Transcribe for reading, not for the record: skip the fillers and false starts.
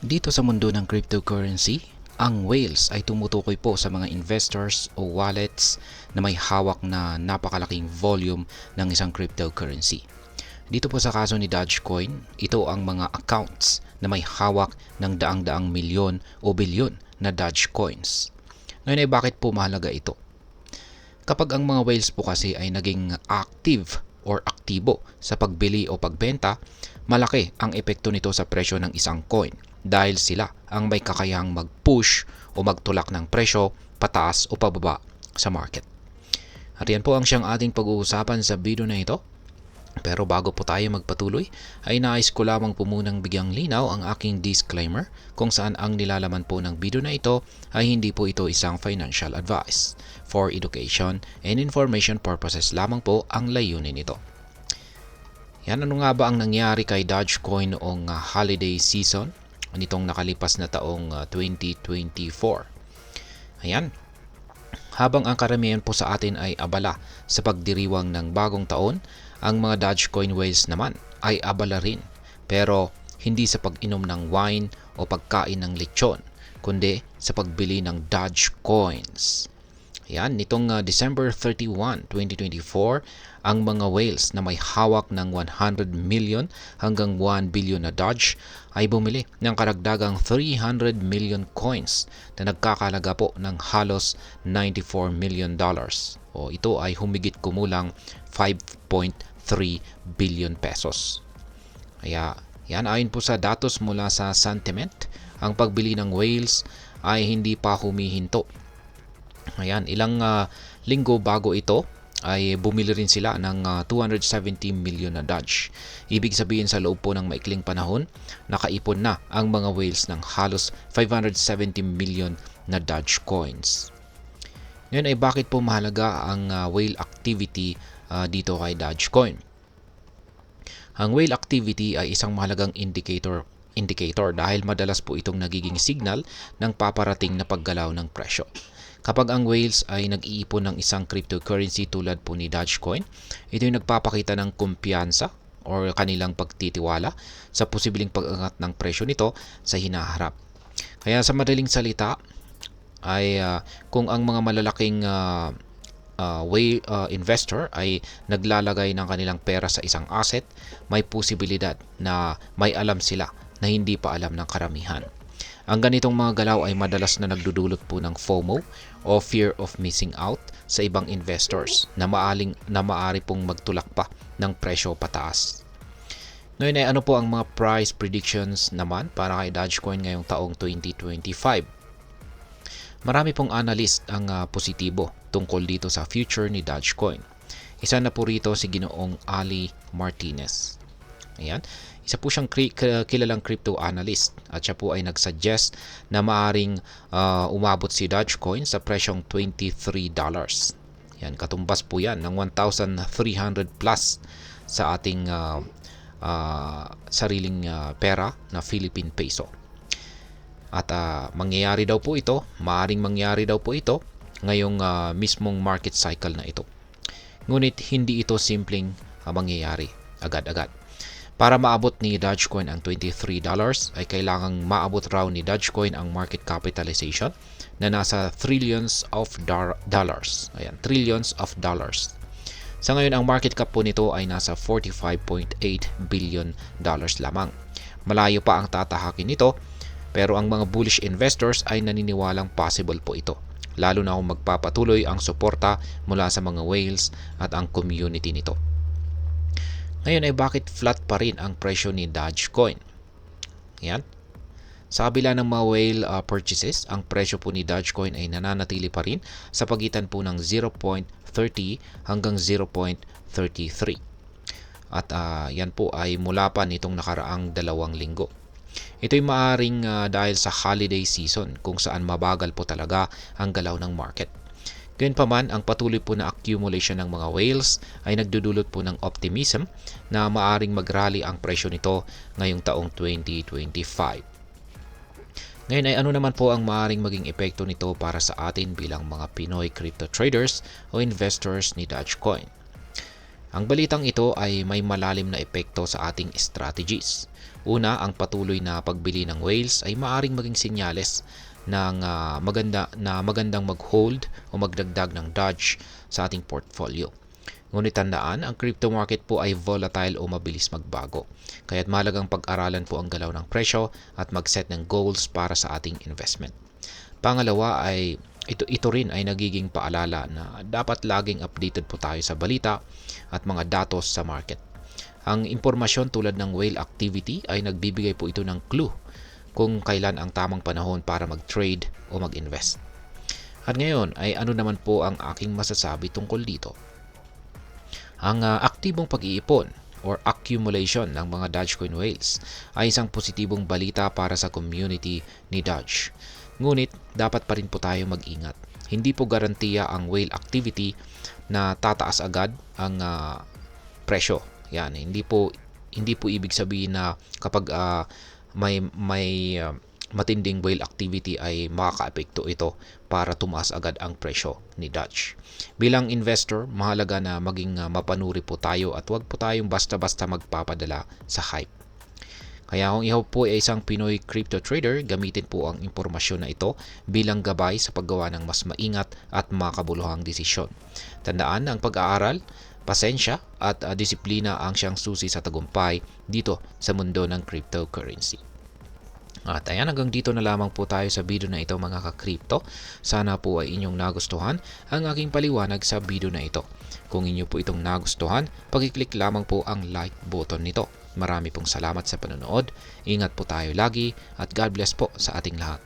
Dito sa mundo ng cryptocurrency, ang whales ay tumutukoy po sa mga investors o wallets na may hawak na napakalaking volume ng isang cryptocurrency. Dito po sa kaso ni Dogecoin, ito ang mga accounts na may hawak ng daang-daang milyon o bilyon na Dogecoins. Ngayon ay bakit po mahalaga ito? Kapag ang mga whales po kasi ay naging active or aktibo sa pagbili o pagbenta, malaki ang epekto nito sa presyo ng isang coin dahil sila ang may kakayahang mag-push o magtulak ng presyo pataas o pababa sa market. At yan po ang siyang ating pag-uusapan sa video na ito. Pero bago po tayo magpatuloy, ay nais ko lamang po munang bigyang linaw ang aking disclaimer kung saan ang nilalaman po ng video na ito ay hindi po ito isang financial advice. For education and information purposes lamang po ang layunin nito. Yan, ano nga ba ang nangyari kay Dogecoin noong holiday season nitong nakalipas na taong 2024? Ayan, habang ang karamihan po sa atin ay abala sa pagdiriwang ng bagong taon, ang mga Dogecoin whales naman ay abala rin, pero hindi sa pag-inom ng wine o pagkain ng lechon, kundi sa pagbili ng Dogecoins. Ayan, nitong December 31, 2024, ang mga whales na may hawak ng 100 million hanggang 1 billion na Doge ay bumili ng karagdagang 300 million coins na nagkakalaga po ng halos $94 million. O ito ay humigit kumulang 5.3 billion pesos. Kaya yan, ayon po sa datos mula sa Sentiment, ang pagbili ng whales ay hindi pa humihinto. Ayan, ilang linggo bago ito ay bumili rin sila ng 270 million na Doge. Ibig sabihin sa loob po ng maikling panahon, nakaipon na ang mga whales ng halos 570 million na Doge coins. Ngayon ay bakit po mahalaga ang whale activity dito kay Dogecoin? Ang whale activity ay isang mahalagang indicator dahil madalas po itong nagiging signal ng paparating na paggalaw ng presyo. Kapag ang whales ay nag-iipon ng isang cryptocurrency tulad po ni Dogecoin, ito yung nagpapakita ng kumpiyansa o kanilang pagtitiwala sa posibleng pag-angat ng presyo nito sa hinaharap. Kaya sa madaling salita ay kung ang mga malalaking whale investor ay naglalagay ng kanilang pera sa isang asset, may posibilidad na may alam sila na hindi pa alam ng karamihan. Ang ganitong mga galaw ay madalas na nagdudulot po ng FOMO o fear of missing out sa ibang investors na maaari pong magtulak pa ng presyo pataas. Ngayon ay ano po ang mga price predictions naman para kay Dogecoin ngayong taong 2025? Marami pong analyst ang positibo tungkol dito sa future ni Dogecoin. Isa na po rito si Ginoong Ali Martinez. Ayan, isa po siyang kilalang crypto analyst at siya po ay nagsuggest na maaring umabot si Dogecoin sa presyong $23. Yan, katumbas po yan ng 1,300 plus sa ating sariling pera na Philippine peso. At maaring mangyari daw po ito ngayong mismong market cycle na ito. Ngunit hindi ito simpleng mangyayari agad-agad. Para maabot ni Dogecoin ang $23 ay kailangang maabot raw ni Dogecoin ang market capitalization na nasa trillions of dollars. Ayan, trillions of dollars. Sa ngayon, ang market cap po nito ay nasa $45.8 billion lamang. Malayo pa ang tatahakin nito, pero ang mga bullish investors ay naniniwalang possible po ito, lalo na kung magpapatuloy ang suporta mula sa mga whales at ang community nito. Ngayon ay bakit flat pa rin ang presyo ni Dogecoin? Yan. Sa kabila ng mga whale purchases, ang presyo po ni Dogecoin ay nananatili pa rin sa pagitan po ng 0.30 hanggang 0.33. At yan po ay mula pa nitong nakaraang 2 linggo. Ito'y maaring dahil sa holiday season kung saan mabagal po talaga ang galaw ng market. Gayunpaman, ang patuloy po na accumulation ng mga whales ay nagdudulot po ng optimism na maaring mag-rally ang presyo nito ngayong taong 2025. Ngayon ay ano naman po ang maaring maging epekto nito para sa atin bilang mga Pinoy crypto traders o investors ni Dogecoin? Ang balitang ito ay may malalim na epekto sa ating strategies. Una, ang patuloy na pagbili ng whales ay maaring maging senyales ng magandang mag-hold o magdagdag ng Dodge sa ating portfolio. Ngunit tandaan, ang crypto market po ay volatile o mabilis magbago. Kaya't mahalagang pag-aralan po ang galaw ng presyo at mag-set ng goals para sa ating investment. Pangalawa ay ito rin ay nagiging paalala na dapat laging updated po tayo sa balita at mga datos sa market. Ang impormasyon tulad ng whale activity ay nagbibigay po ito ng clue kung kailan ang tamang panahon para mag-trade o mag-invest. At ngayon ay ano naman po ang aking masasabi tungkol dito? Ang aktibong pag-iipon or accumulation ng mga Dogecoin whales ay isang positibong balita para sa community ni Doge. Ngunit dapat pa rin po tayo mag-ingat. Hindi po garantiya ang whale activity na tataas agad ang presyo. Yan, hindi po ibig sabihin na kapag may matinding whale activity ay makakaapekto ito para tumaas agad ang presyo ni Doge. Bilang investor, mahalaga na maging mapanuri po tayo at huwag po tayong basta-basta magpapadala sa hype. Kaya kung ihaw po ay isang Pinoy crypto trader, gamitin po ang impormasyon na ito bilang gabay sa paggawa ng mas maingat at makabuluhang desisyon. Tandaan na ang pag-aaral, pasensya at disiplina ang siyang susi sa tagumpay dito sa mundo ng cryptocurrency. At ayan, hanggang dito na lamang po tayo sa video na ito mga ka-crypto. Sana po ay inyong nagustuhan ang aking paliwanag sa video na ito. Kung inyo po itong nagustuhan, pag-click lamang po ang like button nito. Marami pong salamat sa panonood. Ingat po tayo lagi at God bless po sa ating lahat.